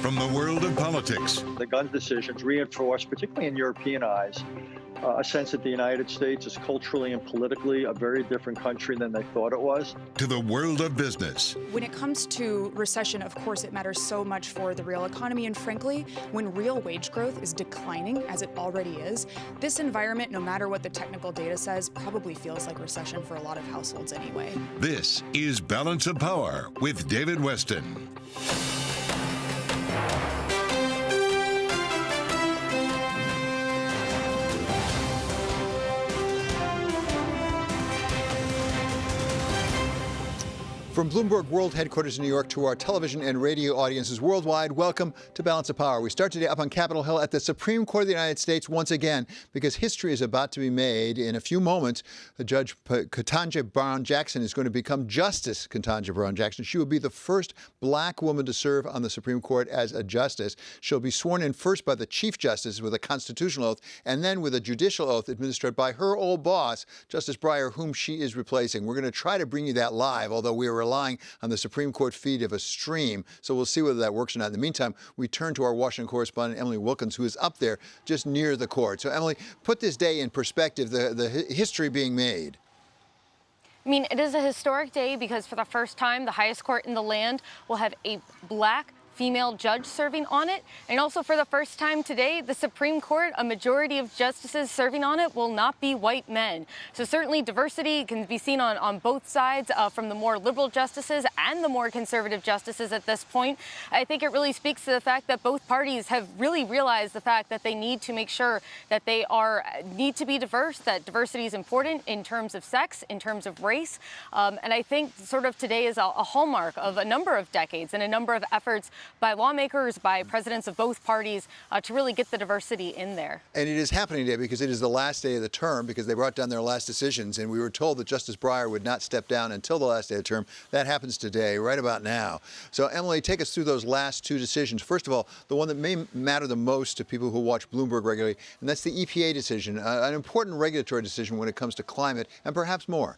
From the world of politics. The gun decisions reinforce, particularly in European eyes, a sense that the United States is culturally and politically a very different country than they thought it was. To the world of business. When it comes to recession, of course, it matters so much for the real economy. And frankly, when real wage growth is declining, as it already is, this environment, no matter what the technical data says, probably feels like recession for a lot of households anyway. This is Balance of Power with David Westin. From Bloomberg World Headquarters in New York to our television and radio audiences worldwide, welcome to Balance of Power. We start today up on Capitol Hill at the Supreme Court of the United States once again, because history is about to be made. In a few moments, Judge Ketanji Brown Jackson is going to become Justice Ketanji Brown Jackson. She will be the first black woman to serve on the Supreme Court as a justice. She'll be sworn in first by the Chief Justice with a constitutional oath, and then with a judicial oath administered by her old boss, Justice Breyer, whom she is replacing. We're going to try to bring you that live, although we are relying on the Supreme Court feed of a stream, so we'll see whether that works or not. In the meantime, we turn to our Washington correspondent, Emily Wilkins, who is up there just near the court. So, Emily, put this day in perspective, the history being made. I mean, it is a historic day because for the first time, the highest court in the land will have a black female judge serving on it. And also for the first time today, the Supreme Court, a majority of justices serving on it will not be white men. So certainly diversity can be seen on both sides, from the more liberal justices and the more conservative justices at this point. I think it really speaks to the fact that both parties have really realized the fact that they need to make sure that they need to be diverse, that diversity is important in terms of sex, in terms of race. And I think sort of today is a hallmark of a number of decades and a number of efforts by lawmakers, by presidents of both parties, to really get the diversity in there. And it is happening today because it is the last day of the term, because they brought down their last decisions, and we were told that Justice Breyer would not step down until the last day of the term. That happens today, right about now. So, Emily, take us through those last two decisions. First of all, the one that may matter the most to people who watch Bloomberg regularly, and that's the EPA decision, an important regulatory decision when it comes to climate, and perhaps more.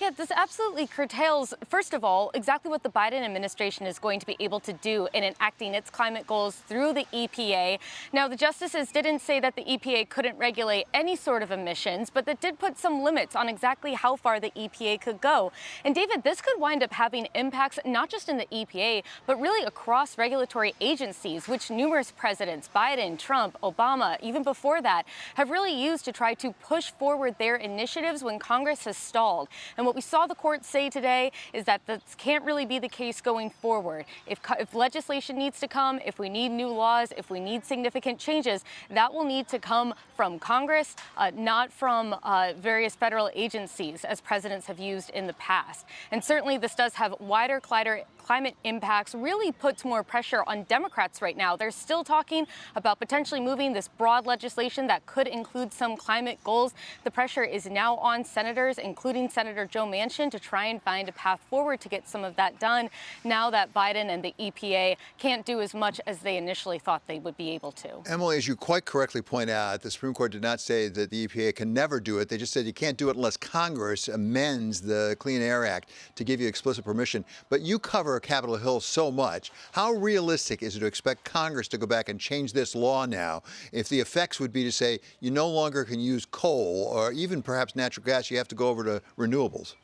Yeah, this absolutely curtails, first of all, exactly what the Biden administration is going to be able to do in enacting its climate goals through the EPA. Now, the justices didn't say that the EPA couldn't regulate any sort of emissions, but that did put some limits on exactly how far the EPA could go. And David, this could wind up having impacts not just in the EPA, but really across regulatory agencies, which numerous presidents, Biden, Trump, Obama, even before that, have really used to try to push forward their initiatives when Congress has stalled. And what we saw the court say today is that this can't really be the case going forward. If legislation needs to come, if we need new laws, if we need significant changes, that will need to come from Congress, not from various federal agencies, as presidents have used in the past. And certainly this does have wider climate impacts, really puts more pressure on Democrats right now. They're still talking about potentially moving this broad legislation that could include some climate goals. The pressure is now on senators, including Senator Joe Manchin, to try and find a path forward to get some of that done now that Biden and the EPA can't do as much as they initially thought they would be able to. Emily, as you quite correctly point out, the Supreme Court did not say that the EPA can never do it. They just said you can't do it unless Congress amends the Clean Air Act to give you explicit permission. But you cover Capitol Hill so much. How realistic is it to expect Congress to go back and change this law now if the effects would be to say you no longer can use coal or even perhaps natural gas, you have to go over to renewables?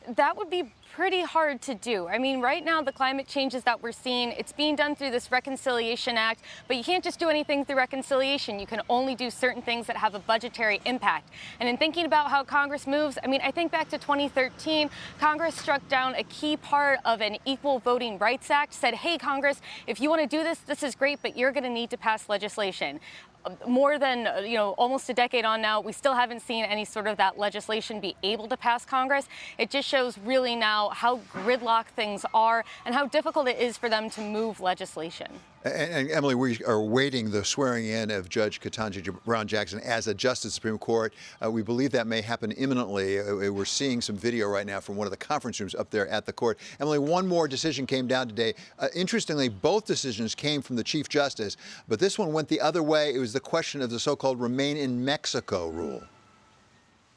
That would be pretty hard to do. I mean, right now, the climate changes that we're seeing, it's being done through this Reconciliation Act, but you can't just do anything through reconciliation. You can only do certain things that have a budgetary impact. And in thinking about how Congress moves, I mean, I think back to 2013, Congress struck down a key part of an Equal Voting Rights Act, said, hey, Congress, if you want to do this, this is great, but you're going to need to pass legislation. More than, almost a decade on now, we still haven't seen any sort of that legislation be able to pass Congress. It just shows really now how gridlocked things are and how difficult it is for them to move legislation. And Emily, we are awaiting the swearing in of Judge Ketanji Brown Jackson as a justice of the Supreme Court. We believe that may happen imminently. We're seeing some video right now from one of the conference rooms up there at the court. Emily, one more decision came down today. Interestingly, both decisions came from the Chief Justice, but this one went the other way. It was the question of the so-called Remain in Mexico rule.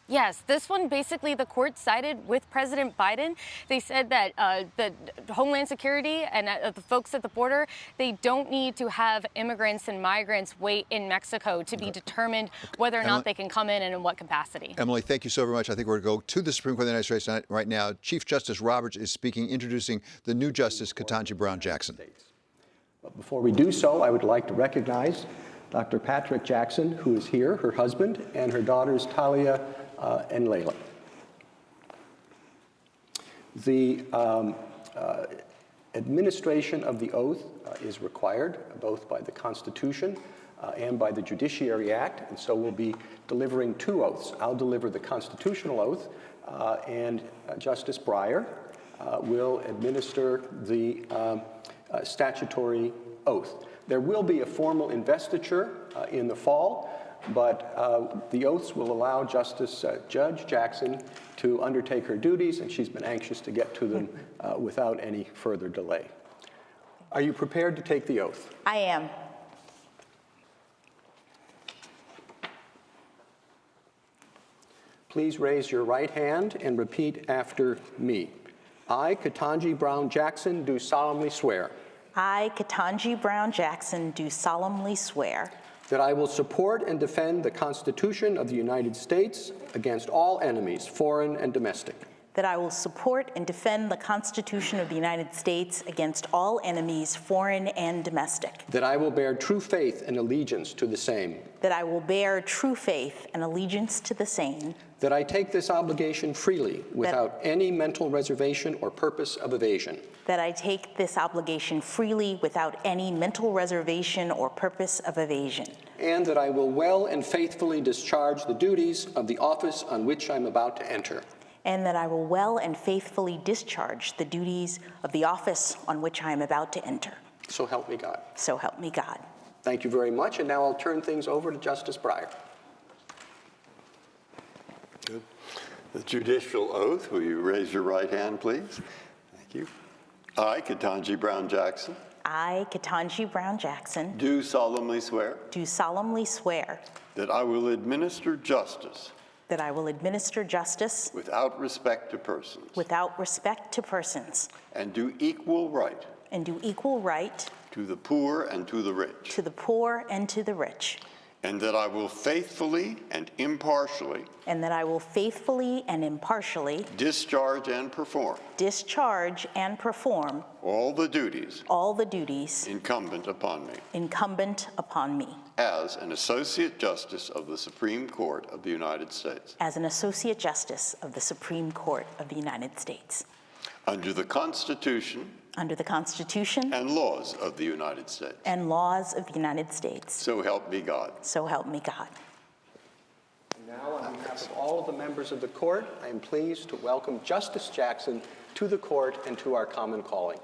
Yes, this one basically the court sided with President Biden. They said that the Homeland Security and the folks at the border, they don't need to have immigrants and migrants wait in Mexico to be determined whether or not they can come in what capacity. Emily, thank you so very much. I think we're going to go to the Supreme Court of the United States right now. Chief Justice Roberts is speaking, introducing the new Justice, Ketanji Brown Jackson. But before we do so, I would like to recognize Dr. Patrick Jackson, who is here, her husband, and her daughters Talia and Layla. The administration of the oath is required both by the Constitution and by the Judiciary Act, and so we'll be delivering two oaths. I'll deliver the constitutional oath, and Justice Breyer will administer the statutory oath. There will be a formal investiture in the fall, but the oaths will allow Judge Jackson to undertake her duties, and she's been anxious to get to them without any further delay. Are you prepared to take the oath? I am. Please raise your right hand and repeat after me. I, Ketanji Brown Jackson, do solemnly swear. I, Ketanji Brown Jackson, do solemnly swear that I will support and defend the Constitution of the United States against all enemies, foreign and domestic. that I will support and defend the Constitution of the United States against all enemies, foreign and domestic. That I will bear true faith and allegiance to the same. That I will bear true faith and allegiance to the same. That I take this obligation freely, without any mental reservation or purpose of evasion. That I take this obligation freely, without any mental reservation or purpose of evasion. And that I will well and faithfully discharge the duties of the office on which I'm about to enter. And that I will well and faithfully discharge the duties of the office on which I am about to enter. So help me God. So help me God. Thank you very much. And now I'll turn things over to Justice Breyer. Good. The judicial oath. Will you raise your right hand, please? Thank you. I, Ketanji Brown Jackson. I, Ketanji Brown Jackson. Do solemnly swear. Do solemnly swear. That I will administer justice. That I will administer justice. Without respect to persons. Without respect to persons. And do equal right. And do equal right. To the poor and to the rich. To the poor and to the rich. And that I will faithfully and impartially. And that I will faithfully and impartially. Discharge and perform. Discharge and perform. All the duties. All the duties. Incumbent upon me. Incumbent upon me. As an Associate Justice of the Supreme Court of the United States. As an Associate Justice of the Supreme Court of the United States. Under the Constitution. Under the Constitution. And laws of the United States. And laws of the United States. So help me God. So help me God. And now, on behalf of all of the members of the court, I am pleased to welcome Justice Jackson to the court and to our common calling.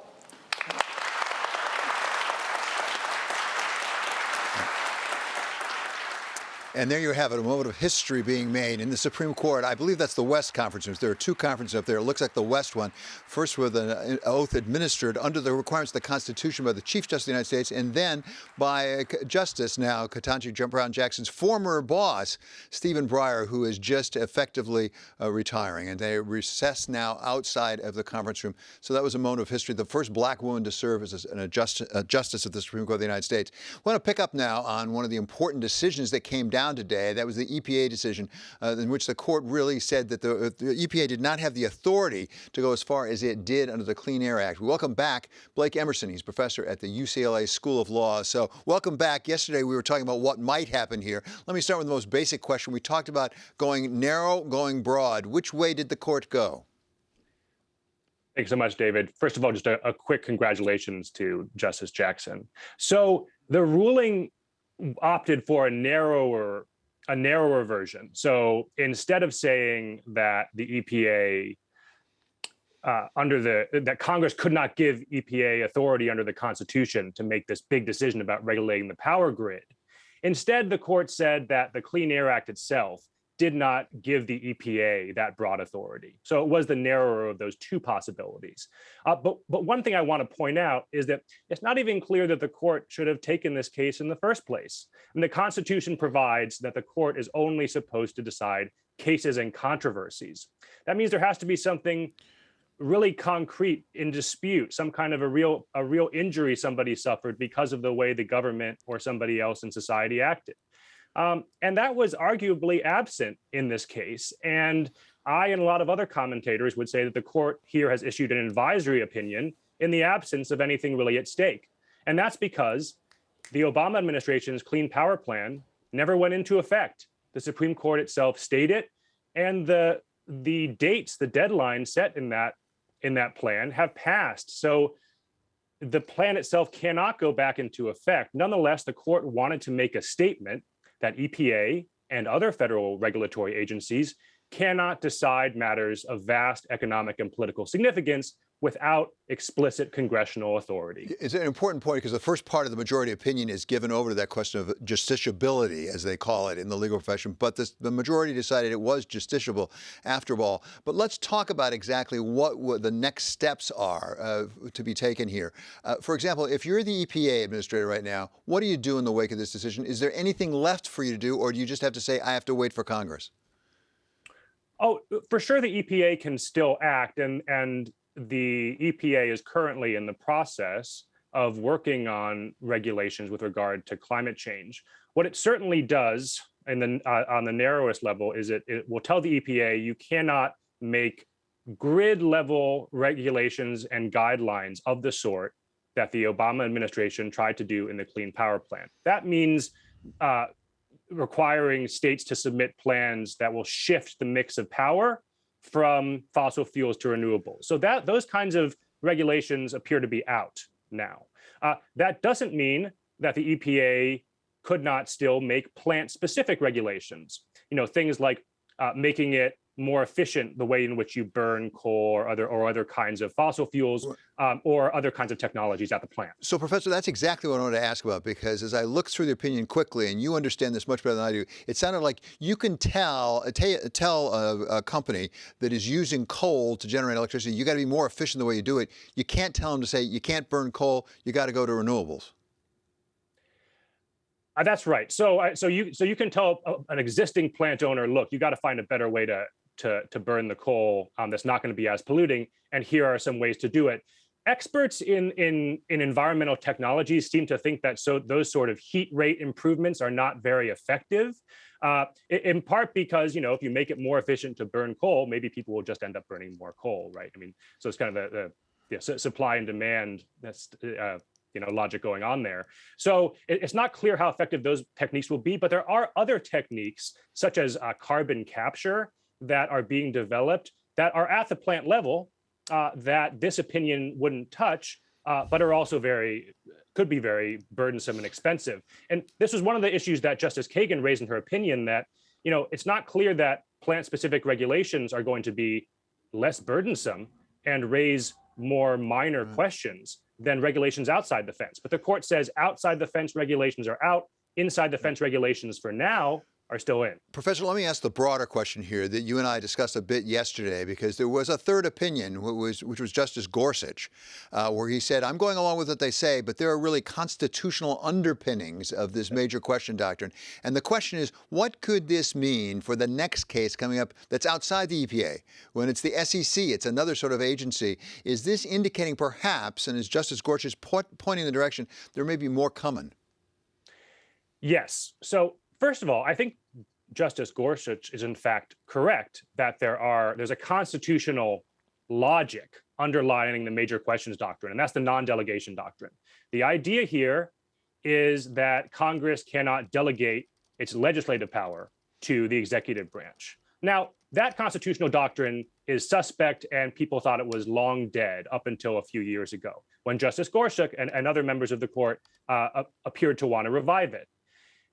And there you have it, a moment of history being made in the Supreme Court. I believe that's the West Conference rooms. There are two conferences up there. It looks like the West one. First with an oath administered under the requirements of the Constitution by the Chief Justice of the United States, and then by Justice now, Ketanji Brown Jackson's former boss, Stephen Breyer, who is just effectively retiring. And they recess now outside of the conference room. So that was a moment of history. The first black woman to serve as a justice of the Supreme Court of the United States. I want to pick up now on one of the important decisions that came down today. That was the EPA decision in which the court really said that the EPA did not have the authority to go as far as it did under the Clean Air Act. We welcome back Blake Emerson. He's professor at the UCLA School of Law. So welcome back. Yesterday we were talking about what might happen here. Let me start with the most basic question. We talked about going narrow, going broad. Which way did the court go? Thanks so much, David. First of all, just a quick congratulations to Justice Jackson. So the ruling opted for a narrower version. So instead of saying that the EPA that Congress could not give EPA authority under the Constitution to make this big decision about regulating the power grid, instead the court said that the Clean Air Act itself did not give the EPA that broad authority. So it was the narrower of those two possibilities. But one thing I want to point out is that it's not even clear that the court should have taken this case in the first place. And the Constitution provides that the court is only supposed to decide cases and controversies. That means there has to be something really concrete in dispute, some kind of a real injury somebody suffered because of the way the government or somebody else in society acted. And that was arguably absent in this case. And I and a lot of other commentators would say that the court here has issued an advisory opinion in the absence of anything really at stake. And that's because the Obama administration's Clean Power Plan never went into effect. The Supreme Court itself stayed it, and the dates, the deadlines set in that plan have passed. So the plan itself cannot go back into effect. Nonetheless, the court wanted to make a statement that EPA and other federal regulatory agencies cannot decide matters of vast economic and political significance without explicit congressional authority. It's an important point because the first part of the majority opinion is given over to that question of justiciability, as they call it in the legal profession. But the majority decided it was justiciable after all. But let's talk about exactly what the next steps are to be taken here. For example, if you're the EPA administrator right now, what do you do in the wake of this decision? Is there anything left for you to do, or do you just have to say, I have to wait for Congress? Oh, for sure, the EPA can still act, and the EPA is currently in the process of working on regulations with regard to climate change. What it certainly does on the narrowest level is it will tell the EPA you cannot make grid level regulations and guidelines of the sort that the Obama administration tried to do in the Clean Power Plan. That means requiring states to submit plans that will shift the mix of power from fossil fuels to renewables. So those kinds of regulations appear to be out now. That doesn't mean that the EPA could not still make plant-specific regulations. Things like making it more efficient the way in which you burn coal or other kinds of fossil fuels or other kinds of technologies at the plant. So, Professor, that's exactly what I wanted to ask about, because as I look through the opinion quickly, and you understand this much better than I do, it sounded like you can tell a company that is using coal to generate electricity, you got to be more efficient the way you do it. You can't tell them to say, you can't burn coal, you got to go to renewables. That's right. So you can tell an existing plant owner, look, you got to find a better way to burn the coal that's not going to be as polluting, and here are some ways to do it. Experts in environmental technologies seem to think that those sort of heat rate improvements are not very effective, in part because if you make it more efficient to burn coal, maybe people will just end up burning more coal, right? I mean, so it's kind of the supply and demand logic going on there. So it's not clear how effective those techniques will be, but there are other techniques such as carbon capture that are being developed that are at the plant level that this opinion wouldn't touch, but are also could be very burdensome and expensive. And this was one of the issues that Justice Kagan raised in her opinion, that it's not clear that plant-specific regulations are going to be less burdensome and raise more minor questions than regulations outside the fence. But the court says outside the fence regulations are out, inside the fence regulations for now are still in. Professor, let me ask the broader question here that you and I discussed a bit yesterday, because there was a third opinion, which was Justice Gorsuch, where he said, I'm going along with what they say, but there are really constitutional underpinnings of this major question doctrine. And the question is, what could this mean for the next case coming up that's outside the EPA? When it's the SEC, it's another sort of agency. Is this indicating perhaps, and as Justice Gorsuch pointing in the direction, there may be more coming? Yes. So first of all, I think Justice Gorsuch is in fact correct that there's a constitutional logic underlying the major questions doctrine, and that's the non-delegation doctrine. The idea here is that Congress cannot delegate its legislative power to the executive branch. Now, that constitutional doctrine is suspect, and people thought it was long dead up until a few years ago, when Justice Gorsuch and other members of the court appeared to want to revive it.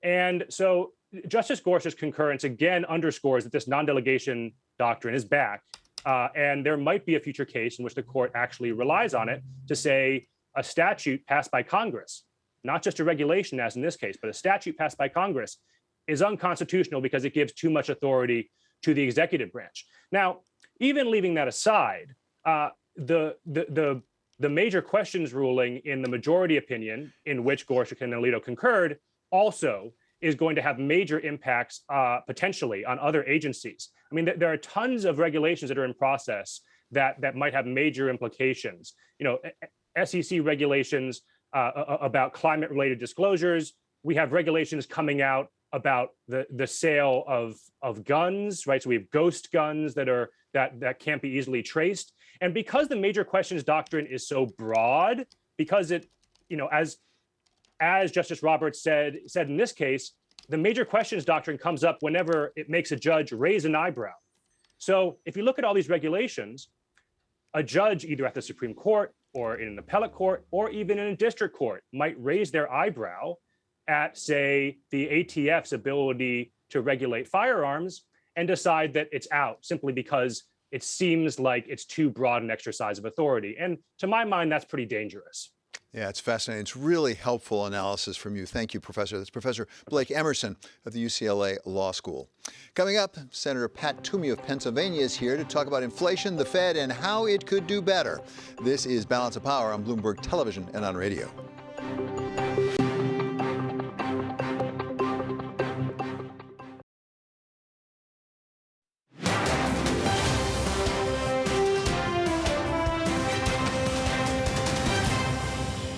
And so Justice Gorsuch's concurrence again underscores that this non-delegation doctrine is back, and there might be a future case in which the court actually relies on it to say a statute passed by Congress, not just a regulation as in this case, but a statute passed by Congress is unconstitutional because it gives too much authority to the executive branch. Now, even leaving that aside, the major questions ruling in the majority opinion, in which Gorsuch and Alito concurred, also is going to have major impacts potentially on other agencies. I mean, there are tons of regulations that are in process that might have major implications. SEC regulations about climate-related disclosures. We have regulations coming out about the sale of guns, right? So we have ghost guns that can't be easily traced. And because the major questions doctrine is so broad, because it, as Justice Roberts said in this case, the major questions doctrine comes up whenever it makes a judge raise an eyebrow. So if you look at all these regulations, a judge either at the Supreme Court or in an appellate court or even in a district court might raise their eyebrow at, say, the ATF's ability to regulate firearms and decide that it's out simply because it seems like it's too broad an exercise of authority. And to my mind, that's pretty dangerous. Yeah, it's fascinating. It's really helpful analysis from you. Thank you, Professor. That's Professor Blake Emerson of the UCLA Law School. Coming up, Senator Pat Toomey of Pennsylvania is here to talk about inflation, the Fed, and how it could do better. This is Balance of Power on Bloomberg Television and on radio.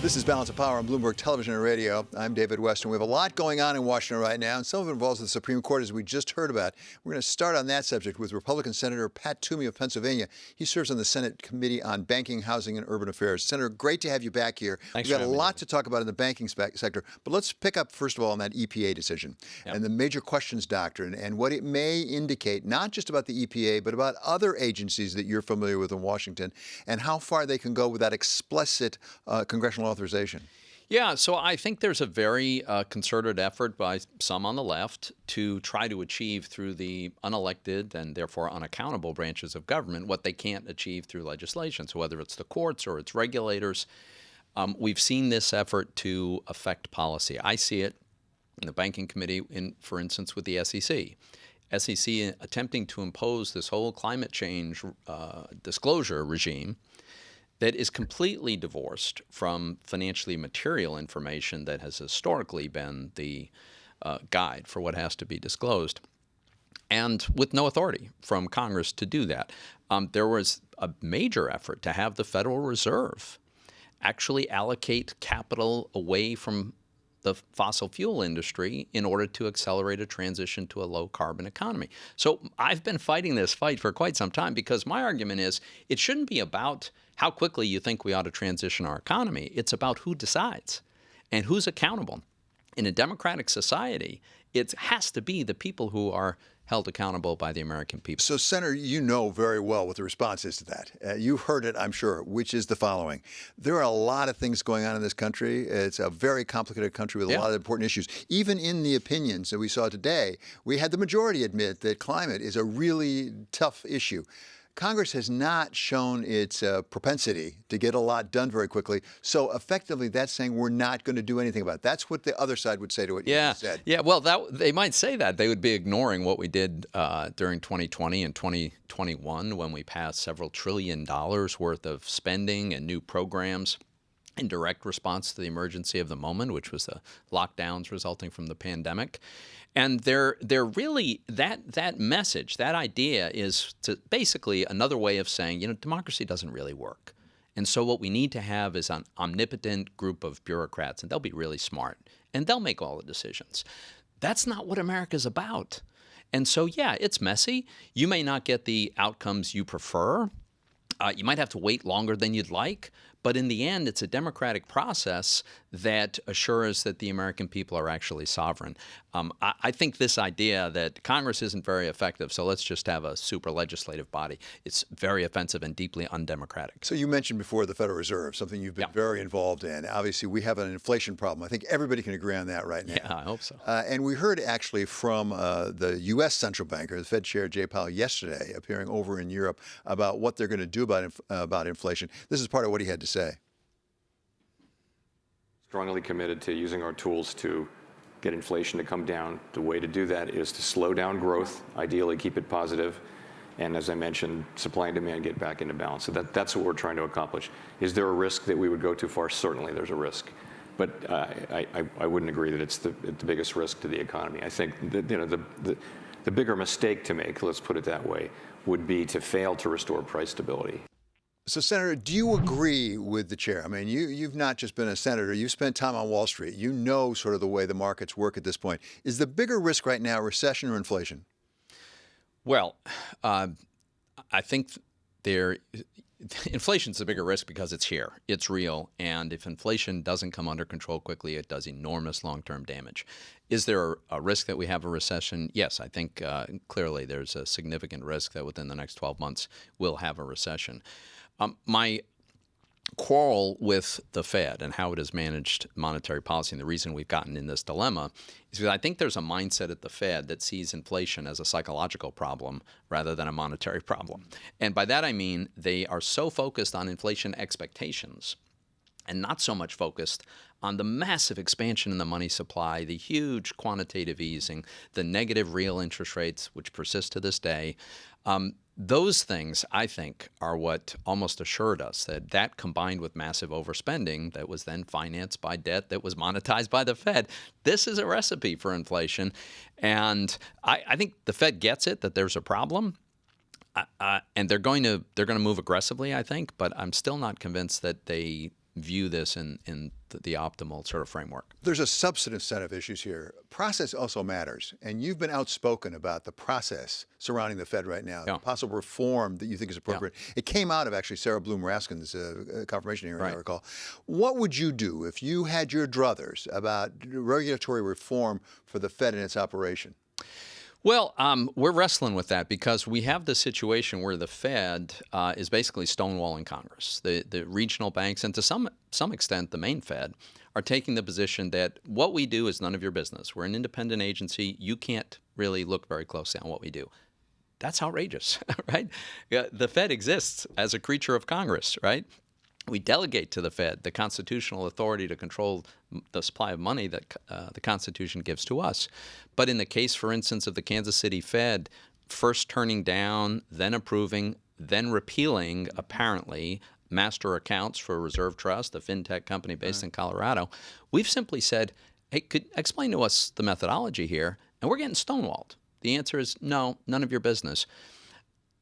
This is Balance of Power on Bloomberg Television and Radio. I'm David Westin. We have a lot going on in Washington right now, and some of it involves the Supreme Court, as we just heard about. We're going to start on that subject with Republican Senator Pat Toomey of Pennsylvania. He serves on the Senate Committee on Banking, Housing, and Urban Affairs. Senator, great to have you back here. Thanks. We've got a lot to talk about in the banking sector, but let's pick up, first of all, on that EPA decision and the major questions doctrine and what it may indicate, not just about the EPA, but about other agencies that you're familiar with in Washington, and how far they can go with that explicit congressional authorization. Yeah, so I think there's a very concerted effort by some on the left to try to achieve through the unelected and therefore unaccountable branches of government what they can't achieve through legislation. So whether it's the courts or it's regulators, we've seen this effort to affect policy. I see it in the Banking Committee, for instance, with the SEC. SEC attempting to impose this whole climate change disclosure regime that is completely divorced from financially material information that has historically been the guide for what has to be disclosed, and with no authority from Congress to do that. There was a major effort to have the Federal Reserve actually allocate capital away from the fossil fuel industry in order to accelerate a transition to a low-carbon economy. So I've been fighting this fight for quite some time because my argument is it shouldn't be about how quickly you think we ought to transition our economy. It's about who decides and who's accountable. In a democratic society, it has to be the people who are held accountable by the American people. So, Senator, you know very well what the response is to that. You've heard it, I'm sure, which is the following. There are a lot of things going on in this country. It's a very complicated country with a lot of important issues. Even in the opinions that we saw today, we had the majority admit that climate is a really tough issue. Congress has not shown its propensity to get a lot done very quickly. So effectively, that's saying we're not going to do anything about it. That's what the other side would say to what you just said. Yeah, well, they might say that. They would be ignoring what we did during 2020 and 2021 when we passed several $1 trillion worth of spending and new programs in direct response to the emergency of the moment, which was the lockdowns resulting from the pandemic. And they're really, that message, that idea is basically another way of saying, democracy doesn't really work. And so what we need to have is an omnipotent group of bureaucrats, and they'll be really smart, and they'll make all the decisions. That's not what America's about. And so, yeah, it's messy. You may not get the outcomes you prefer. You might have to wait longer than you'd like. But in the end, it's a democratic process that assures that the American people are actually sovereign. I think this idea that Congress isn't very effective, so let's just have a super legislative body, it's very offensive and deeply undemocratic. So you mentioned before the Federal Reserve, something you've been very involved in. Obviously, we have an inflation problem. I think everybody can agree on that right now. Yeah, I hope so. And we heard actually from the U.S. central banker, the Fed Chair Jay Powell, yesterday, appearing over in Europe, about what they're going to do about inflation. This is part of what he had to say. Strongly committed to using our tools to get inflation to come down. The way to do that is to slow down growth, ideally keep it positive, and as I mentioned, supply and demand get back into balance. So that's what we're trying to accomplish. Is there a risk that we would go too far? Certainly there's a risk. But I wouldn't agree that it's the biggest risk to the economy. I think that, The bigger mistake to make, let's put it that way, would be to fail to restore price stability. So, Senator, do you agree with the chair? I mean, you've not just been a senator, you've spent time on Wall Street. You know sort of the way the markets work at this point. Is the bigger risk right now recession or inflation? Well, I think inflation's the bigger risk because it's here. It's real. And if inflation doesn't come under control quickly, it does enormous long-term damage. Is there a risk that we have a recession? Yes, I think clearly there's a significant risk that within the next 12 months we'll have a recession. My quarrel with the Fed and how it has managed monetary policy, and the reason we've gotten in this dilemma, is because I think there's a mindset at the Fed that sees inflation as a psychological problem rather than a monetary problem. And by that I mean they are so focused on inflation expectations and not so much focused on the massive expansion in the money supply, the huge quantitative easing, the negative real interest rates, which persist to this day. Those things, I think, are what almost assured us that combined with massive overspending that was then financed by debt that was monetized by the Fed, this is a recipe for inflation. And I think the Fed gets it, that there's a problem. And they're going to move aggressively, I think, but I'm still not convinced that they view this in the optimal sort of framework. There's a substantive set of issues here. Process also matters, and you've been outspoken about the process surrounding the Fed right now, the possible reform that you think is appropriate. It came out of actually Sarah Bloom Raskin's confirmation hearing, I recall. What would you do if you had your druthers about regulatory reform for the Fed and its operation? Well, we're wrestling with that because we have the situation where the Fed is basically stonewalling Congress. The regional banks, and to some extent the main Fed, are taking the position that what we do is none of your business. We're an independent agency. You can't really look very closely on what we do. That's outrageous, right? The Fed exists as a creature of Congress, right? We delegate to the Fed the constitutional authority to control the supply of money that the Constitution gives to us. But in the case, for instance, of the Kansas City Fed, first turning down, then approving, then repealing, apparently, master accounts for Reserve Trust, a fintech company based in Colorado, we've simply said, hey, could explain to us the methodology here, and we're getting stonewalled. The answer is no, none of your business.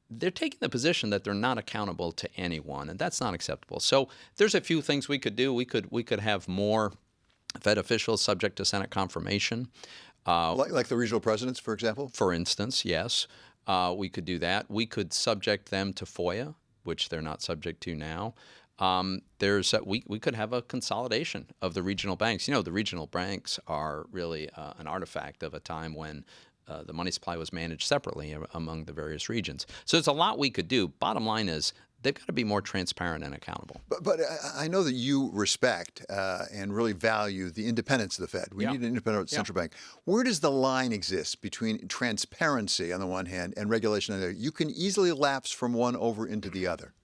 They're taking the position that they're not accountable to anyone, and that's not acceptable. So there's a few things we could do. We could have more Fed officials subject to Senate confirmation. Like the regional presidents, for example? For instance, yes. We could do that. We could subject them to FOIA, which they're not subject to now. We could have a consolidation of the regional banks. You know, the regional banks are really an artifact of a time when the money supply was managed separately among the various regions. So there's a lot we could do. Bottom line is they've got to be more transparent and accountable. But I know that you respect and really value the independence of the Fed. We need an independent central bank. Where does the line exist between transparency on the one hand and regulation on the other? You can easily lapse from one over into the other.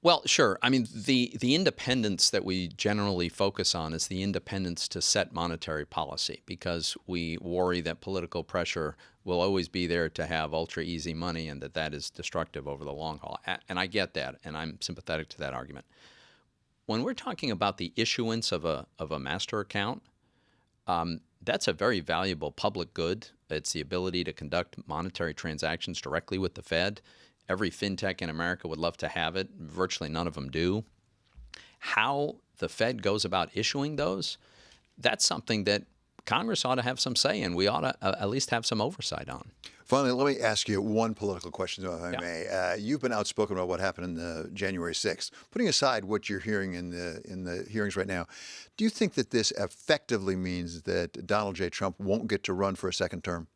Well, sure. I mean, the independence that we generally focus on is the independence to set monetary policy, because we worry that political pressure will always be there to have ultra easy money and that is destructive over the long haul. And I get that, and I'm sympathetic to that argument. When we're talking about the issuance of a master account, that's a very valuable public good. It's the ability to conduct monetary transactions directly with the Fed. Every fintech in America would love to have it. Virtually none of them do. How the Fed goes about issuing those, that's something that Congress ought to have some say in. We ought to at least have some oversight on. Finally, let me ask you one political question, if I may. You've been outspoken about what happened in January 6th. Putting aside what you're hearing in the hearings right now, do you think that this effectively means that Donald J. Trump won't get to run for a second term?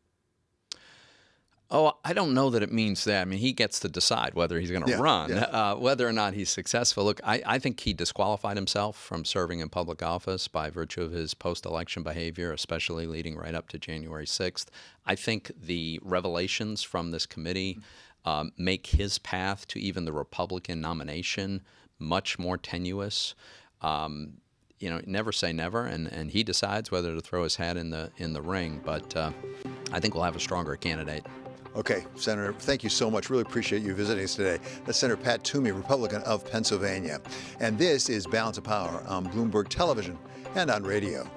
Oh, I don't know that it means that. I mean, he gets to decide whether he's going to run, whether or not he's successful. Look, I think he disqualified himself from serving in public office by virtue of his post-election behavior, especially leading right up to January 6th. I think the revelations from this committee make his path to even the Republican nomination much more tenuous. You know, never say never, and he decides whether to throw his hat in the ring. But I think we'll have a stronger candidate. Okay, Senator, thank you so much. Really appreciate you visiting us today. That's Senator Pat Toomey, Republican of Pennsylvania. And this is Balance of Power on Bloomberg Television and on radio.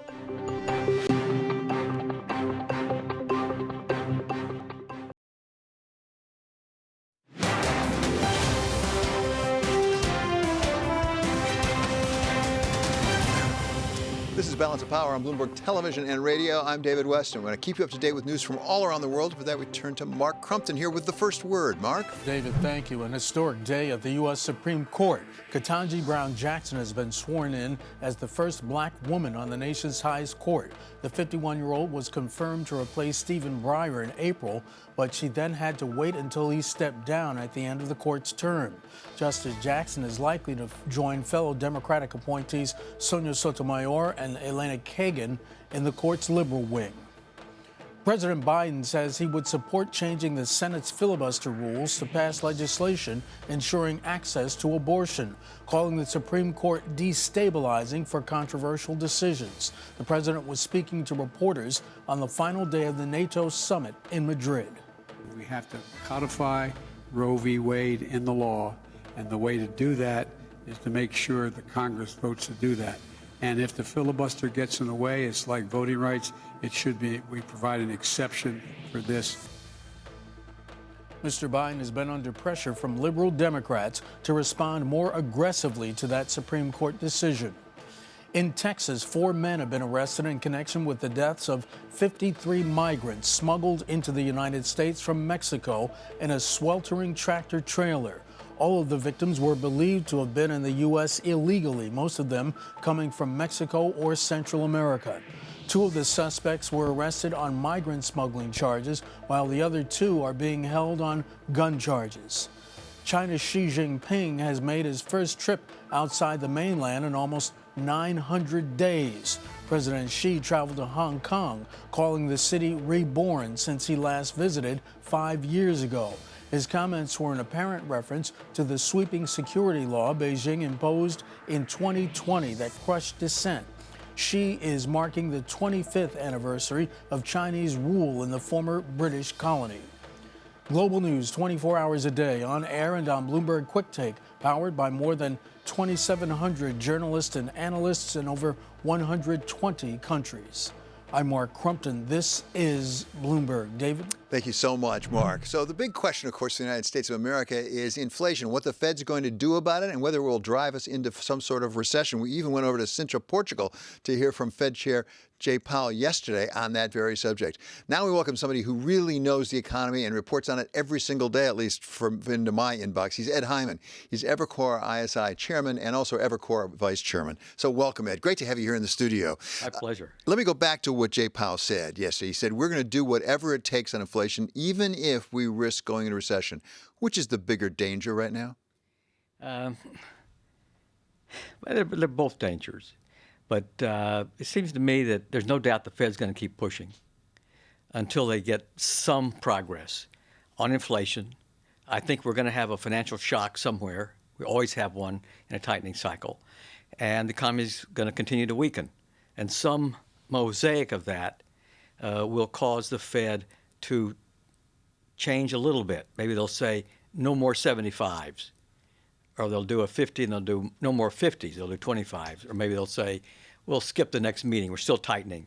This is Balance of Power on Bloomberg Television and Radio. I'm David Westin. We're going to keep you up to date with news from all around the world. For that, we turn to Mark Crumpton here with the first word. Mark? David, thank you. An historic day at the U.S. Supreme Court. Ketanji Brown Jackson has been sworn in as the first black woman on the nation's highest court. The 51-year-old was confirmed to replace Stephen Breyer in April, but she then had to wait until he stepped down at the end of the court's term. Justice Jackson is likely to join fellow Democratic appointees Sonia Sotomayor and Elena Kagan in the court's liberal wing. President Biden says he would support changing the Senate's filibuster rules to pass legislation ensuring access to abortion, calling the Supreme Court destabilizing for controversial decisions. The president was speaking to reporters on the final day of the NATO summit in Madrid. We have to codify Roe v. Wade in the law, and the way to do that is to make sure the Congress votes to do that. And if the filibuster gets in the way, it's like voting rights. It should be, we provide an exception for this. Mr. Biden has been under pressure from liberal Democrats to respond more aggressively to that Supreme Court decision. In Texas, 4 men have been arrested in connection with the deaths of 53 migrants smuggled into the United States from Mexico in a sweltering tractor trailer. All of the victims were believed to have been in the U.S. illegally, most of them coming from Mexico or Central America. 2 of the suspects were arrested on migrant smuggling charges, while the other 2 are being held on gun charges. China's Xi Jinping has made his first trip outside the mainland in almost 900 days. President Xi traveled to Hong Kong, calling the city reborn since he last visited 5 years ago. His comments were an apparent reference to the sweeping security law Beijing imposed in 2020 that crushed dissent. Xi is marking the 25th anniversary of Chinese rule in the former British colony. Global news 24 hours a day, on air and on Bloomberg Quick Take, powered by more than 2,700 journalists and analysts in over 120 countries. I'm Mark Crumpton. This is Bloomberg. David? Thank you so much, Mark. So the big question, of course, in the United States of America is inflation, what the Fed's going to do about it, and whether it will drive us into some sort of recession. We even went over to Sintra, Portugal, to hear from Fed Chair Jay Powell yesterday on that very subject. Now we welcome somebody who really knows the economy and reports on it every single day, at least into my inbox. He's Ed Hyman. He's Evercore ISI chairman and also Evercore vice chairman. So welcome, Ed. Great to have you here in the studio. My pleasure. Let me go back to what Jay Powell said yesterday. He said, we're going to do whatever it takes on inflation, even if we risk going into recession. Which is the bigger danger right now? They're both dangers. But it seems to me that there's no doubt the Fed's going to keep pushing until they get some progress on inflation. I think we're going to have a financial shock somewhere. We always have one in a tightening cycle. And the economy is going to continue to weaken. And some mosaic of that will cause the Fed to change a little bit. Maybe they'll say no more 75s. Or they'll do a 50 and they'll do no more 50s, they'll do 25s. Or maybe they'll say, we'll skip the next meeting, we're still tightening.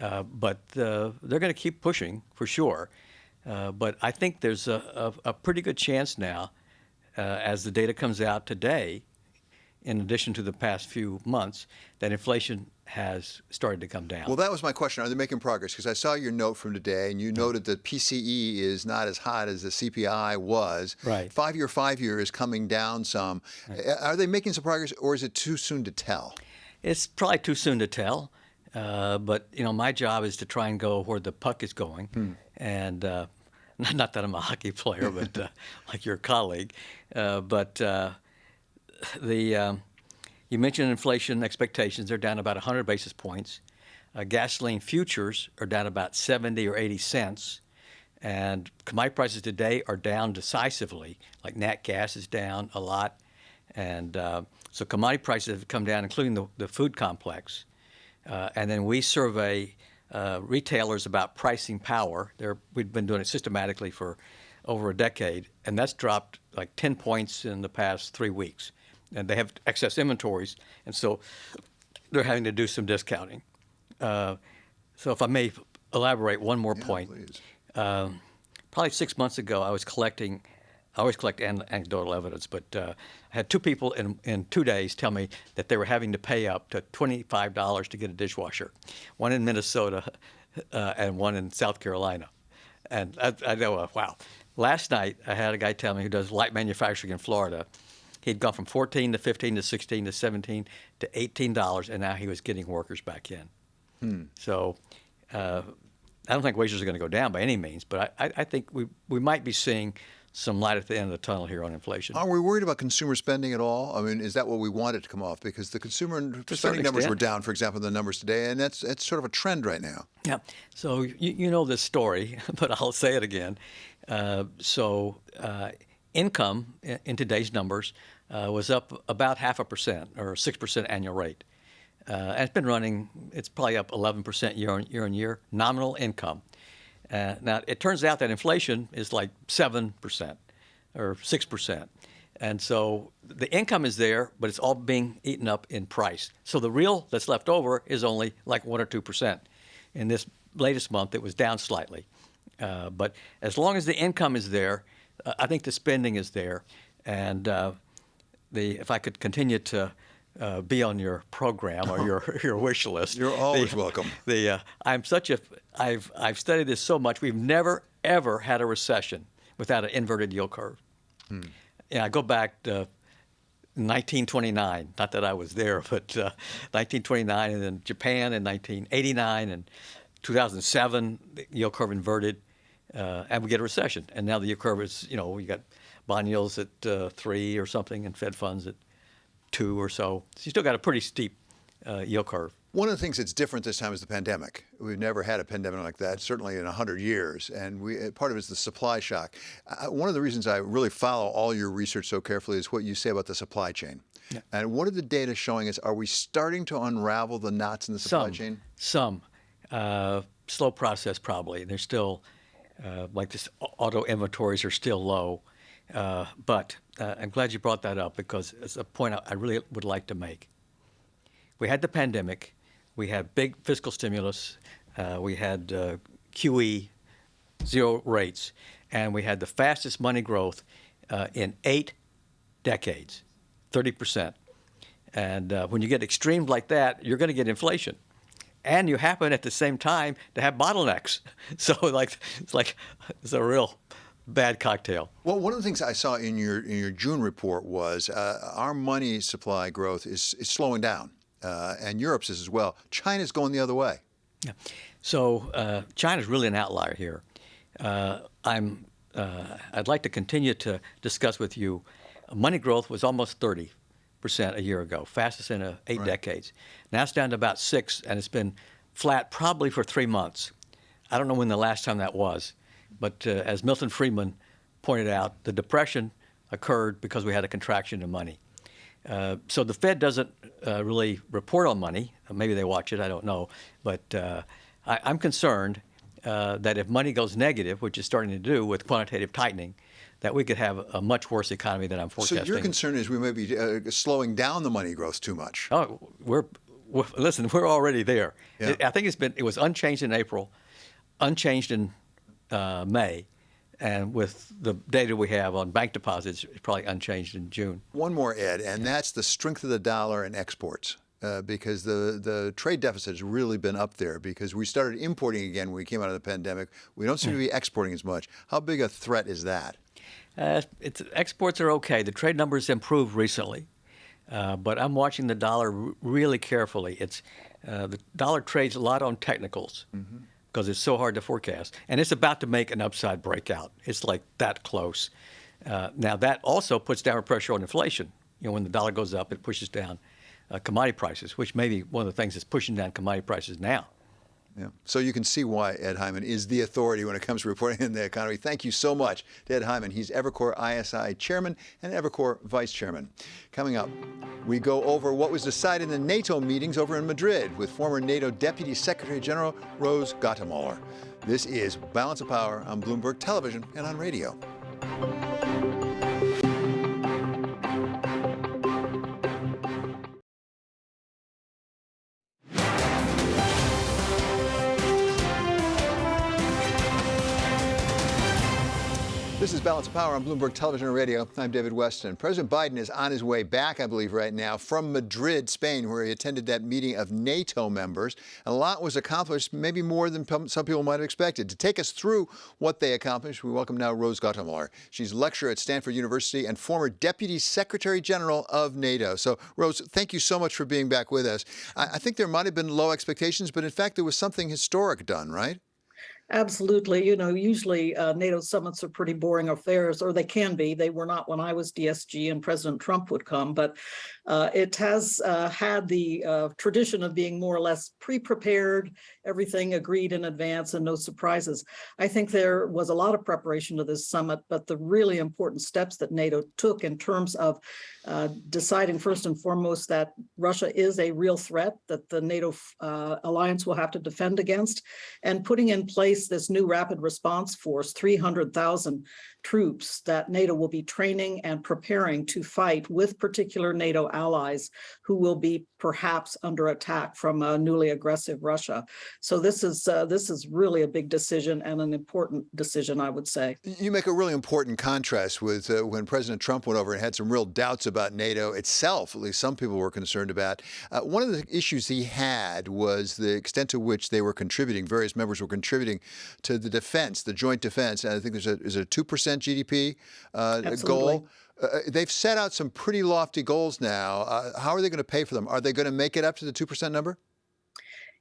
But they're going to keep pushing for sure. But I think there's a pretty good chance now, as the data comes out today, in addition to the past few months, that inflation has started to come down. Well, that was my question. Are they making progress? Because I saw your note from today, and you noted that PCE is not as hot as the CPI was. Right. 5-year is coming down some. Right. Are they making some progress, or is it too soon to tell? It's probably too soon to tell. But, you know, my job is to try and go where the puck is going. And not that I'm a hockey player, but like your colleague. You mentioned inflation expectations. They're down about 100 basis points. Gasoline futures are down about 70 or 80 cents. And commodity prices today are down decisively. Like nat gas is down a lot. And so commodity prices have come down, including the food complex. And then we survey retailers about pricing power. We've been doing it systematically for over a decade. And that's dropped like 10 points in the past 3 weeks. And they have excess inventories, and so they're having to do some discounting. So if I may elaborate one more point. Please. Probably 6 months ago, I was collecting I always collect anecdotal evidence, but I had two people in 2 days tell me that they were having to pay up to $25 to get a dishwasher, one in Minnesota and one in South Carolina. And I know, wow. Last night, I had a guy tell me who does light manufacturing in Florida. He'd gone from 14 to 15 to 16 to 17 to $18, and now he was getting workers back in. So I don't think wages are going to go down by any means, but I think we might be seeing some light at the end of the tunnel here on inflation. Are we worried about consumer spending at all? I mean, is that what we want it to come off? Because the consumer spending numbers were down, for example, the numbers today, and that's sort of a trend right now. Yeah. So you know this story, but I'll say it again. Income in today's numbers was up about 0.5% or 6% annual rate. And it's been running, it's probably up 11% year on year, nominal income. Now, it turns out that inflation is like 7% or 6%. And so the income is there, but it's all being eaten up in price. So the real that's left over is only like 1 or 2%. In this latest month, it was down slightly. But as long as the income is there, I think the spending is there. And if I could continue to be on your program or your wish list. You're always welcome. I've studied this so much. We've never, ever had a recession without an inverted yield curve. I go back to 1929, not that I was there, but 1929, and then Japan in 1989, and 2007, the yield curve inverted, and we get a recession. And now the yield curve is, you got bond yields at 3 or something, and Fed funds at 2 or so. So you still got a pretty steep yield curve. One of the things that's different this time is the pandemic. We've never had a pandemic like that, certainly in 100 years, and part of it is the supply shock. One of the reasons I really follow all your research so carefully is what you say about the supply chain. Yeah. And what are the data showing us? Are we starting to unravel the knots in the supply chain? Some. Slow process probably. They're still, like this auto inventories are still low. But I'm glad you brought that up because it's a point I really would like to make. We had the pandemic. We had big fiscal stimulus. We had QE, zero rates. And we had the fastest money growth in 8 decades, 30%. And when you get extremes like that, you're going to get inflation. And you happen at the same time to have bottlenecks. So it's a real bad cocktail. Well, one of the things I saw in your June report was our money supply growth is slowing down, and Europe's is as well. China's going the other way. Yeah. So China's really an outlier here. I'd like to continue to discuss with you. Money growth was almost 30% a year ago, fastest in 8 decades. Now it's down to about 6, and it's been flat probably for 3 months. I don't know when the last time that was. But as Milton Friedman pointed out, the Depression occurred because we had a contraction in money. So the Fed doesn't really report on money. Maybe they watch it, I don't know. But I'm concerned that if money goes negative, which is starting to do with quantitative tightening, that we could have a much worse economy than I'm forecasting. So your concern is we may be slowing down the money growth too much. Oh, listen, we're already there. Yeah. I think it was unchanged in April, unchanged in May, and with the data we have on bank deposits, it's probably unchanged in June. One more, Ed, and that's the strength of the dollar and exports, because the trade deficit has really been up there because we started importing again when we came out of the pandemic. We don't seem to be exporting as much. How big a threat is that? Exports are okay. The trade numbers improved recently, but I'm watching the dollar really carefully. The dollar trades a lot on technicals. Mm-hmm. Because it's so hard to forecast. And it's about to make an upside breakout. It's like that close. Now, that also puts downward pressure on inflation. When the dollar goes up, it pushes down commodity prices, which may be one of the things that's pushing down commodity prices now. Yeah. So you can see why Ed Hyman is the authority when it comes to reporting in the economy. Thank you so much to Ed Hyman. He's Evercore ISI chairman and Evercore vice chairman. Coming up, we go over what was decided in the NATO meetings over in Madrid with former NATO Deputy Secretary General Rose Gottemoeller. This is Balance of Power on Bloomberg Television and on radio. This This is Balance of Power on Bloomberg Television and Radio. I'm David Westin. President Biden is on his way back, I believe, right now from Madrid, Spain, where he attended that meeting of NATO members. And a lot was accomplished, maybe more than some people might have expected. To take us through what they accomplished, we welcome now Rose Gottemoeller. She's a lecturer at Stanford University and former Deputy Secretary General of NATO. So, Rose, thank you so much for being back with us. I think there might have been low expectations, but in fact, there was something historic done, right? Absolutely. You know, usually NATO summits are pretty boring affairs, or they can be. They were not when I was DSG and President Trump would come, but it has had the tradition of being more or less pre-prepared, everything agreed in advance and no surprises. I think there was a lot of preparation to this summit, but the really important steps that NATO took in terms of deciding first and foremost that Russia is a real threat that the NATO alliance will have to defend against, and putting in place this new rapid response force, 300,000 troops that NATO will be training and preparing to fight with particular NATO allies who will be perhaps under attack from a newly aggressive Russia. So this is really a big decision and an important decision, I would say. You make a really important contrast with when President Trump went over and had some real doubts about NATO itself, at least some people were concerned about. One of the issues he had was the extent to which they were contributing, various members were contributing to the defense, the joint defense. And I think there's a 2% GDP goal. They've set out some pretty lofty goals now. How are they going to pay for them? Are they going to make it up to the 2% number?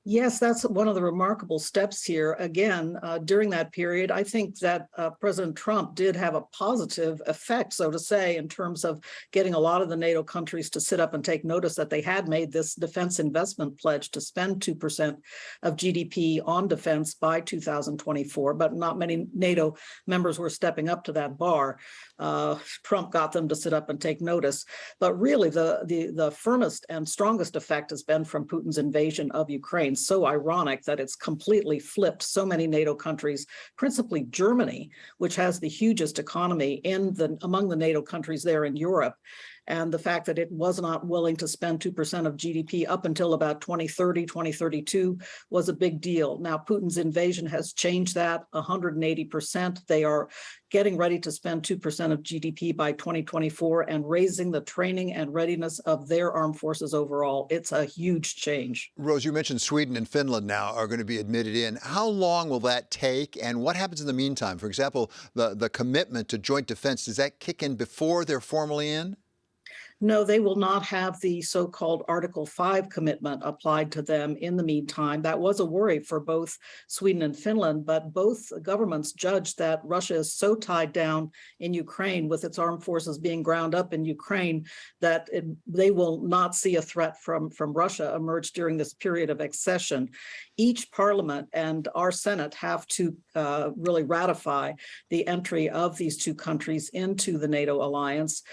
Yes, that's one of the remarkable steps here. Again, during that period, I think that President Trump did have a positive effect, so to say, in terms of getting a lot of the NATO countries to sit up and take notice that they had made this defense investment pledge to spend 2% of GDP on defense by 2024, but not many NATO members were stepping up to that bar. Trump got them to sit up and take notice. But really, the firmest and strongest effect has been from Putin's invasion of Ukraine. So ironic that it's completely flipped so many NATO countries, principally Germany, which has the hugest economy among the NATO countries there in Europe. And the fact that it was not willing to spend 2% of GDP up until about 2030, 2032 was a big deal. Now, Putin's invasion has changed that 180%. They are getting ready to spend 2% of GDP by 2024 and raising the training and readiness of their armed forces overall. It's a huge change. Rose, you mentioned Sweden and Finland now are going to be admitted in. How long will that take? And what happens in the meantime? For example, the commitment to joint defense, does that kick in before they're formally in? No, they will not have the so-called Article 5 commitment applied to them in the meantime. That was a worry for both Sweden and Finland, but both governments judged that Russia is so tied down in Ukraine with its armed forces being ground up in Ukraine that they will not see a threat from Russia emerge during this period of accession. Each parliament and our Senate have to really ratify the entry of these two countries into the NATO alliance.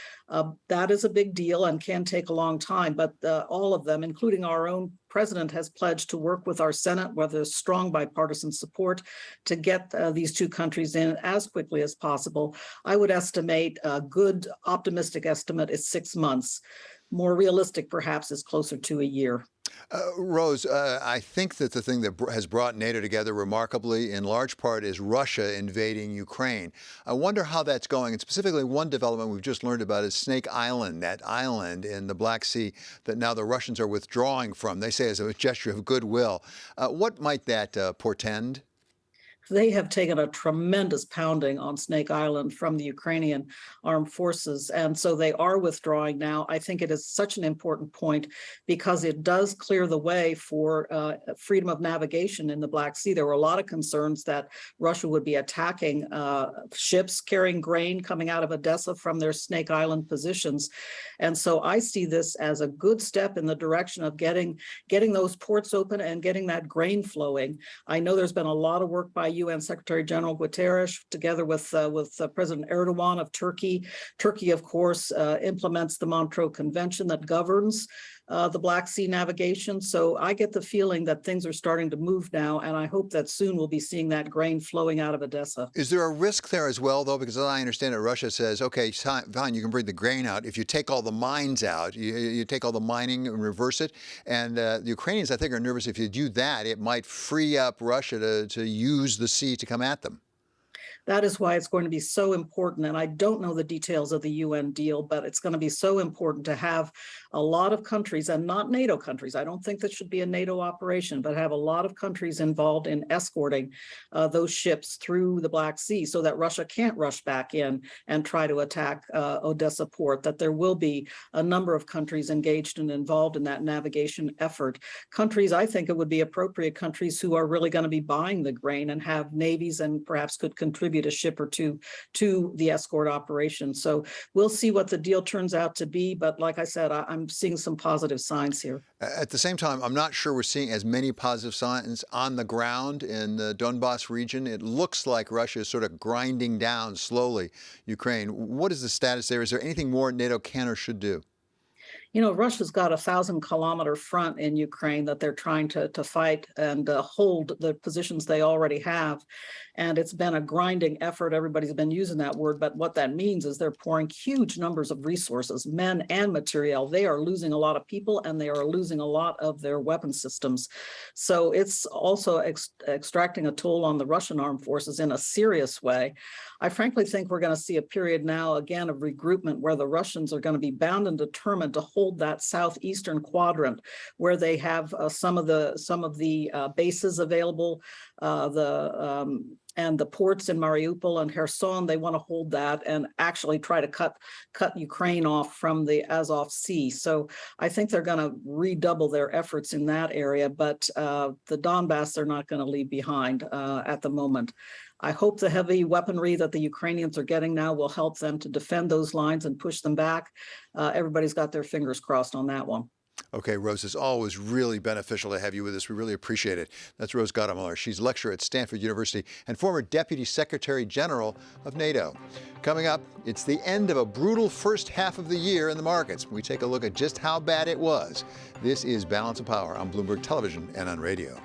That is a big deal and can take a long time, but all of them, including our own president, has pledged to work with our Senate, where there's strong bipartisan support, to get these two countries in as quickly as possible. I would estimate a good optimistic estimate is 6 months. More realistic, perhaps, is closer to a year. Rose, I think that the thing that has brought NATO together remarkably, in large part, is Russia invading Ukraine. I wonder how that's going. And specifically, one development we've just learned about is Snake Island, that island in the Black Sea that now the Russians are withdrawing from, they say as a gesture of goodwill. What might that portend? They have taken a tremendous pounding on Snake Island from the Ukrainian armed forces, and so they are withdrawing now. I think it is such an important point because it does clear the way for freedom of navigation in the Black Sea. There were a lot of concerns that Russia would be attacking ships carrying grain coming out of Odessa from their Snake Island positions. And so I see this as a good step in the direction of getting those ports open and getting that grain flowing. I know there's been a lot of work by UN Secretary General Guterres, together with President Erdogan of Turkey. Turkey, of course, implements the Montreux Convention that governs the Black Sea navigation. So I get the feeling that things are starting to move now, and I hope that soon we'll be seeing that grain flowing out of Odessa. Is there a risk there as well, though? Because as I understand it, Russia says, okay, fine, you can bring the grain out. If you take all the mines out, you take all the mining and reverse it. And the Ukrainians, I think, are nervous if you do that, it might free up Russia to use the sea to come at them. That is why it's going to be so important. And I don't know the details of the UN deal, but it's going to be so important to have a lot of countries, and not NATO countries. I don't think that should be a NATO operation, but have a lot of countries involved in escorting those ships through the Black Sea so that Russia can't rush back in and try to attack Odessa port, that there will be a number of countries engaged and involved in that navigation effort. Countries, I think it would be appropriate, countries who are really going to be buying the grain and have navies and perhaps could contribute a ship or two to the escort operation. So we'll see what the deal turns out to be. But like I said, I'm seeing some positive signs here. At the same time, I'm not sure we're seeing as many positive signs on the ground in the Donbass region. It looks like Russia is sort of grinding down slowly Ukraine. What is the status there? Is there anything more NATO can or should do? You know, Russia's got a 1,000-kilometer front in Ukraine that they're trying to fight and hold the positions they already have. And it's been a grinding effort. Everybody's been using that word. But what that means is they're pouring huge numbers of resources, men and material. They are losing a lot of people, and they are losing a lot of their weapon systems. So it's also extracting a toll on the Russian armed forces in a serious way. I frankly think we're going to see a period now, again, of regroupment where the Russians are going to be bound and determined to hold that southeastern quadrant where they have some of the bases available, and the ports in Mariupol and Kherson. They want to hold that and actually try to cut Ukraine off from the Azov Sea. So I think they're going to redouble their efforts in that area, but the Donbass they're not going to leave behind at the moment. I hope the heavy weaponry that the Ukrainians are getting now will help them to defend those lines and push them back. Everybody's got their fingers crossed on that one. Okay, Rose, it's always really beneficial to have you with us. We really appreciate it. That's Rose Gottemoeller. She's lecturer at Stanford University and former Deputy Secretary General of NATO. Coming up, it's the end of a brutal first half of the year in the markets. We take a look at just how bad it was. This is Balance of Power on Bloomberg Television and on radio.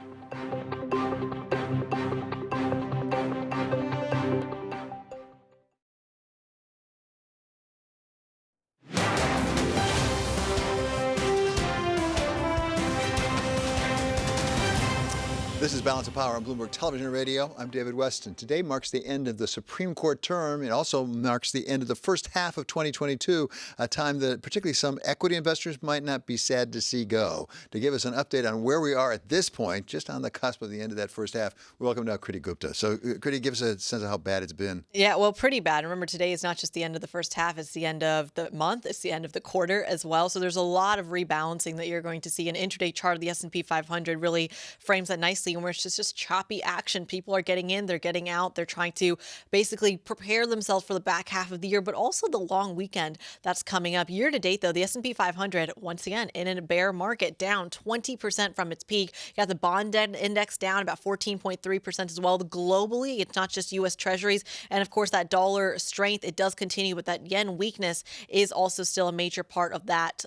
This is Balance of Power on Bloomberg Television and Radio. I'm David Westin. Today marks the end of the Supreme Court term. It also marks the end of the first half of 2022, a time that particularly some equity investors might not be sad to see go. To give us an update on where we are at this point, just on the cusp of the end of that first half, we welcome now Kriti Gupta. So, Kriti, give us a sense of how bad it's been. Yeah, well, pretty bad. Remember, today is not just the end of the first half, it's the end of the month, it's the end of the quarter as well. So there's a lot of rebalancing that you're going to see. An intraday chart of the S&P 500 really frames that nicely, where it's just choppy action. People are getting in, they're getting out, they're trying to basically prepare themselves for the back half of the year, but also the long weekend that's coming up. Year to date, though, the S&P 500, once again, in a bear market, down 20% from its peak. You got the bond index down about 14.3% as well. Globally, it's not just U.S. Treasuries. And of course, that dollar strength, it does continue, but that yen weakness is also still a major part of that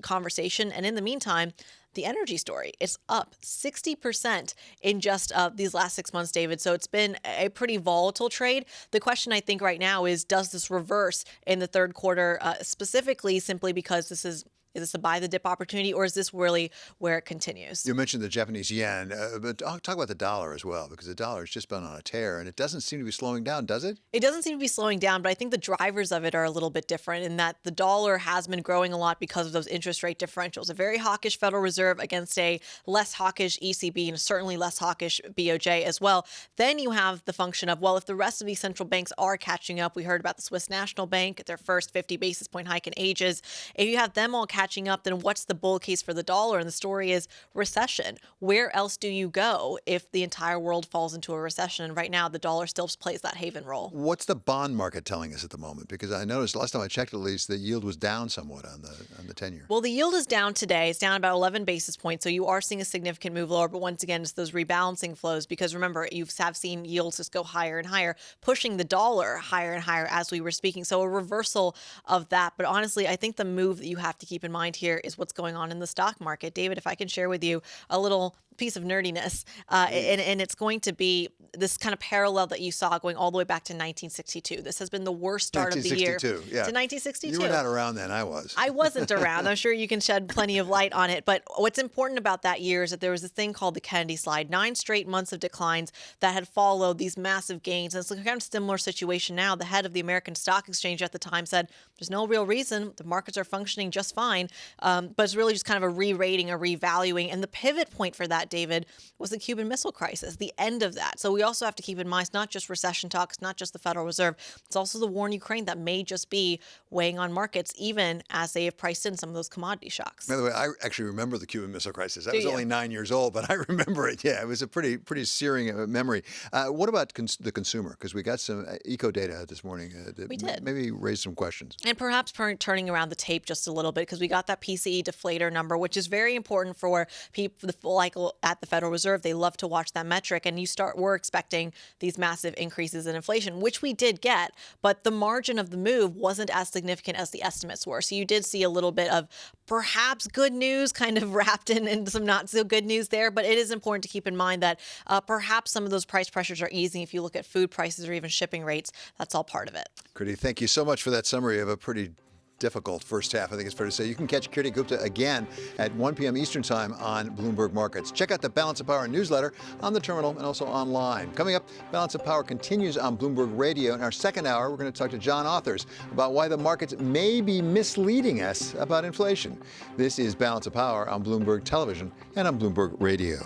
conversation. And in the meantime, the energy story is up 60% in just these last 6 months, David. So it's been a pretty volatile trade. The question I think right now is, does this reverse in the third quarter, specifically simply because this is this a buy the dip opportunity, or is this really where it continues? You mentioned the Japanese yen, but talk about the dollar as well, because the dollar has just been on a tear, and it doesn't seem to be slowing down, does it? It doesn't seem to be slowing down, but I think the drivers of it are a little bit different in that the dollar has been growing a lot because of those interest rate differentials. A very hawkish Federal Reserve against a less hawkish ECB and certainly less hawkish BOJ as well. Then you have the function of, well, if the rest of these central banks are catching up, we heard about the Swiss National Bank, their first 50 basis point hike in ages. If you have them all catching up, then what's the bull case for the dollar? And the story is recession. Where else do you go if the entire world falls into a recession? And right now, the dollar still plays that haven role. What's the bond market telling us at the moment? Because I noticed last time I checked, at least, the yield was down somewhat on the 10-year. Well, the yield is down today. It's down about 11 basis points. So you are seeing a significant move lower. But once again, it's those rebalancing flows, because remember, you have seen yields just go higher and higher, pushing the dollar higher and higher as we were speaking. So a reversal of that. But honestly, I think the move that you have to keep in mind here is what's going on in the stock market. David, if I can share with you a little piece of nerdiness, and it's going to be this kind of parallel that you saw going all the way back to 1962. This has been the worst start of the year. 1962, yeah. To 1962. You were not around then, I was. I wasn't around. I'm sure you can shed plenty of light on it. But what's important about that year is that there was this thing called the Kennedy slide, 9 straight months of declines that had followed these massive gains. And it's a kind of similar situation now. The head of the American Stock Exchange at the time said, there's no real reason. The markets are functioning just fine. But it's really just kind of a re-rating, a revaluing. And the pivot point for that, David, was the Cuban Missile Crisis, the end of that. So we also have to keep in mind, it's not just recession talk, it's not just the Federal Reserve, it's also the war in Ukraine that may just be weighing on markets, even as they have priced in some of those commodity shocks. By the way, I actually remember the Cuban Missile Crisis. I was only 9 years old, but I remember it. Yeah, it was a pretty searing memory. What about the consumer? Because we got some eco data this morning that we did. Maybe raised some questions. And perhaps turning around the tape just a little bit, because we got that PCE deflator number, which is very important for people like at the Federal Reserve. They love to watch that metric, and we're expecting these massive increases in inflation, which we did get, but the margin of the move wasn't as significant as the estimates were. So you did see a little bit of perhaps good news kind of wrapped in some not so good news there. But it is important to keep in mind that perhaps some of those price pressures are easing. If you look at food prices or even shipping rates, that's all part of it. Kriti, thank you so much for that summary of a pretty difficult first half, I think it's fair to say. You can catch Kriti Gupta again at 1 p.m. Eastern Time on Bloomberg Markets. Check out the Balance of Power newsletter on the terminal and also online. Coming up, Balance of Power continues on Bloomberg Radio. In our second hour, we're going to talk to John Authors about why the markets may be misleading us about inflation. This is Balance of Power on Bloomberg Television and on Bloomberg Radio.